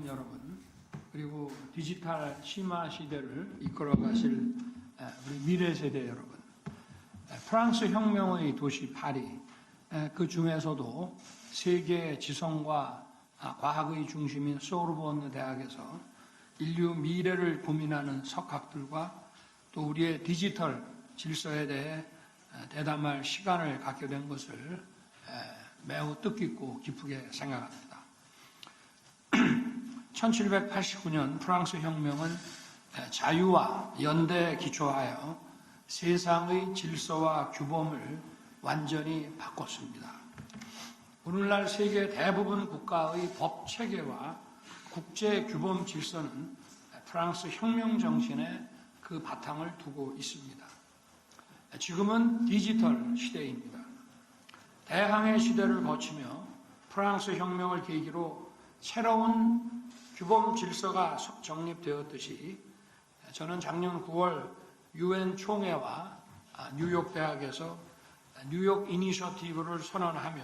여러분, 그리고 디지털 심화 시대를 이끌어 가실 우리 미래 세대 여러분, 프랑스 혁명의 도시 파리, 그 중에서도 세계 지성과 과학의 중심인 소르본느 대학에서 인류 미래를 고민하는 석학들과 또 우리의 디지털 질서에 대해 대담할 시간을 갖게 된 것을 매우 뜻깊고 기쁘게 생각합니다. 1789년 프랑스 혁명은 자유와 연대에 기초하여 세상의 질서와 규범을 완전히 바꿨습니다. 오늘날 세계 대부분 국가의 법 체계와 국제 규범 질서는 프랑스 혁명 정신에 그 바탕을 두고 있습니다. 지금은 디지털 시대입니다. 대항해 시대를 거치며 프랑스 혁명을 계기로 새로운 규범 질서가 정립되었듯이 저는 작년 9월 UN 총회와 뉴욕 대학에서 뉴욕 이니셔티브를 선언하며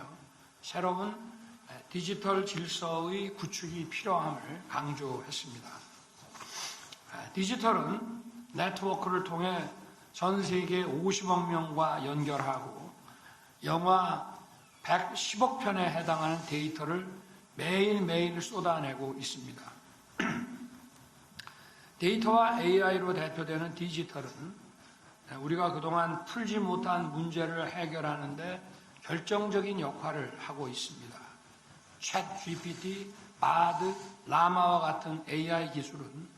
새로운 디지털 질서의 구축이 필요함을 강조했습니다. 디지털은 네트워크를 통해 전 세계 50억 명과 연결하고 영화 110억 편에 해당하는 데이터를 매일매일 쏟아내고 있습니다. 데이터와 AI로 대표되는 디지털은 우리가 그동안 풀지 못한 문제를 해결하는 데 결정적인 역할을 하고 있습니다. 챗 GPT, 바드, 라마와 같은 AI 기술은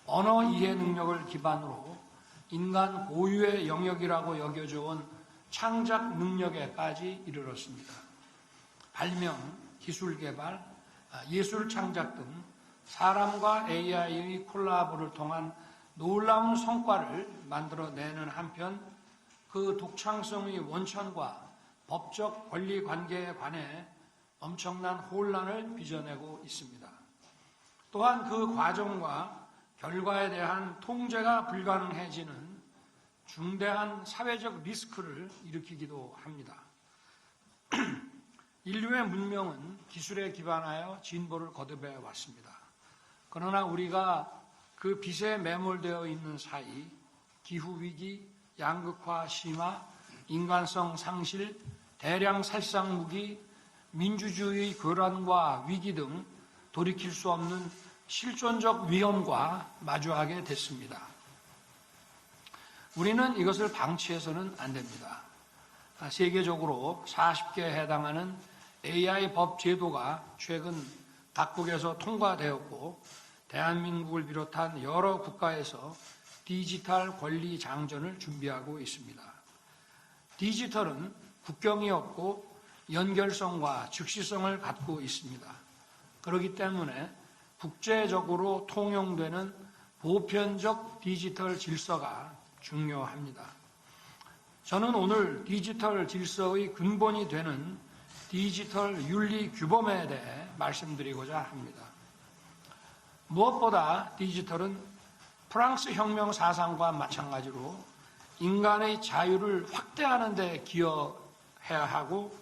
언어 이해 능력을 기반으로 인간 고유의 영역이라고 여겨져 온 창작 능력에까지 이르렀습니다. 발명, 기술 개발, 예술 창작 등 사람과 AI의 콜라보를 통한 놀라운 성과를 만들어내는 한편 그 독창성의 원천과 법적 권리 관계에 관해 엄청난 혼란을 빚어내고 있습니다. 또한 그 과정과 결과에 대한 통제가 불가능해지는 중대한 사회적 리스크를 일으키기도 합니다. 인류의 문명은 기술에 기반하여 진보를 거듭해 왔습니다. 그러나 우리가 그 빚에 매몰되어 있는 사이 기후위기, 양극화 심화, 인간성 상실, 대량 살상 무기, 민주주의 교란과 위기 등 돌이킬 수 없는 실존적 위험과 마주하게 됐습니다. 우리는 이것을 방치해서는 안 됩니다. 세계적으로 40개에 해당하는 AI 법 제도가 최근 각국에서 통과되었고 대한민국을 비롯한 여러 국가에서 디지털 권리 장전을 준비하고 있습니다. 디지털은 국경이 없고 연결성과 즉시성을 갖고 있습니다. 그렇기 때문에 국제적으로 통용되는 보편적 디지털 질서가 중요합니다. 저는 오늘 디지털 질서의 근본이 되는 디지털 윤리 규범에 대해 말씀드리고자 합니다. 무엇보다 디지털은 프랑스 혁명 사상과 마찬가지로 인간의 자유를 확대하는 데 기여해야 하고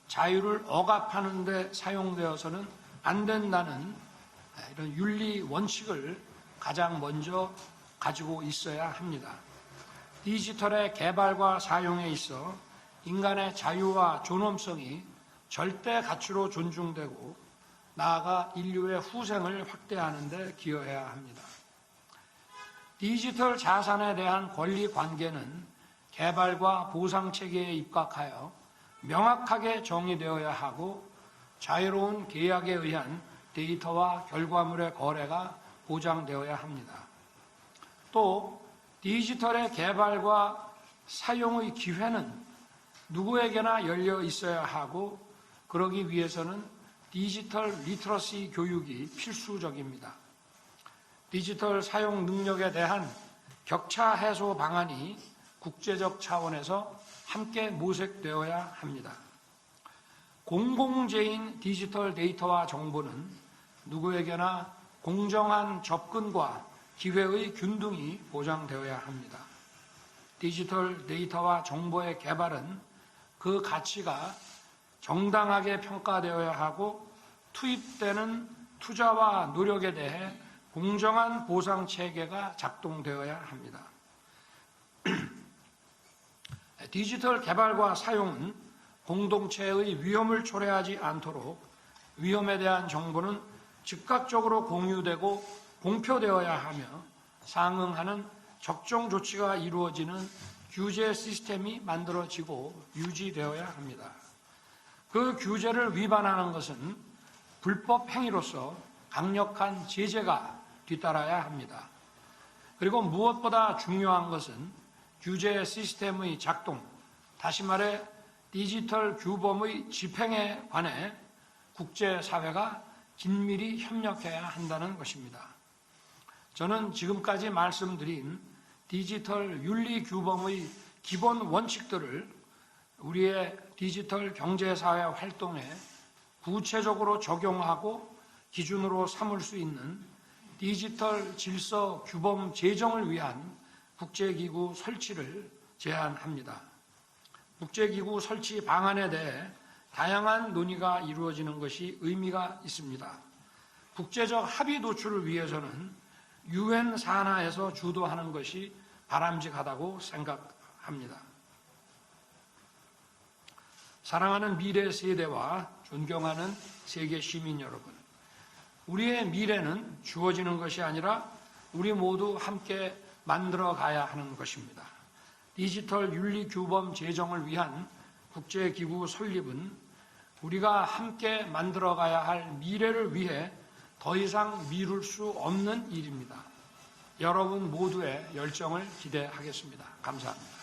자유를 억압하는 데 사용되어서는 안 된다는 이런 윤리 원칙을 가장 먼저 가지고 있어야 합니다. 디지털의 개발과 사용에 있어 인간의 자유와 존엄성이 절대 가치로 존중되고 나아가 인류의 후생을 확대하는 데 기여해야 합니다. 디지털 자산에 대한 권리 관계는 개발과 보상 체계에 입각하여 명확하게 정의되어야 하고 자유로운 계약에 의한 데이터와 결과물의 거래가 보장되어야 합니다. 또 디지털의 개발과 사용의 기회는 누구에게나 열려 있어야 하고 그러기 위해서는 디지털 리터러시 교육이 필수적입니다. 디지털 사용 능력에 대한 격차 해소 방안이 국제적 차원에서 함께 모색되어야 합니다. 공공재인 디지털 데이터와 정보는 누구에게나 공정한 접근과 기회의 균등이 보장되어야 합니다. 디지털 데이터와 정보의 개발은 그 가치가 정당하게 평가되어야 하고 투입되는 투자와 노력에 대해 공정한 보상 체계가 작동되어야 합니다. 디지털 개발과 사용은 공동체의 위험을 초래하지 않도록 위험에 대한 정보는 즉각적으로 공유되고 공표되어야 하며 상응하는 적정 조치가 이루어지는 규제 시스템이 만들어지고 유지되어야 합니다. 그 규제를 위반하는 것은 불법 행위로서 강력한 제재가 뒤따라야 합니다. 그리고 무엇보다 중요한 것은 규제 시스템의 작동, 다시 말해 디지털 규범의 집행에 관해 국제사회가 긴밀히 협력해야 한다는 것입니다. 저는 지금까지 말씀드린 디지털 윤리 규범의 기본 원칙들을 우리의 디지털 경제사회 활동에 구체적으로 적용하고 기준으로 삼을 수 있는 디지털 질서 규범 제정을 위한 국제기구 설치를 제안합니다. 국제기구 설치 방안에 대해 다양한 논의가 이루어지는 것이 의미가 있습니다. 국제적 합의 도출을 위해서는 UN 산하에서 주도하는 것이 바람직하다고 생각합니다. 사랑하는 미래 세대와 존경하는 세계 시민 여러분, 우리의 미래는 주어지는 것이 아니라 우리 모두 함께 만들어 가야 하는 것입니다. 디지털 윤리 규범 제정을 위한 국제기구 설립은 우리가 함께 만들어 가야 할 미래를 위해 더 이상 미룰 수 없는 일입니다. 여러분 모두의 열정을 기대하겠습니다. 감사합니다.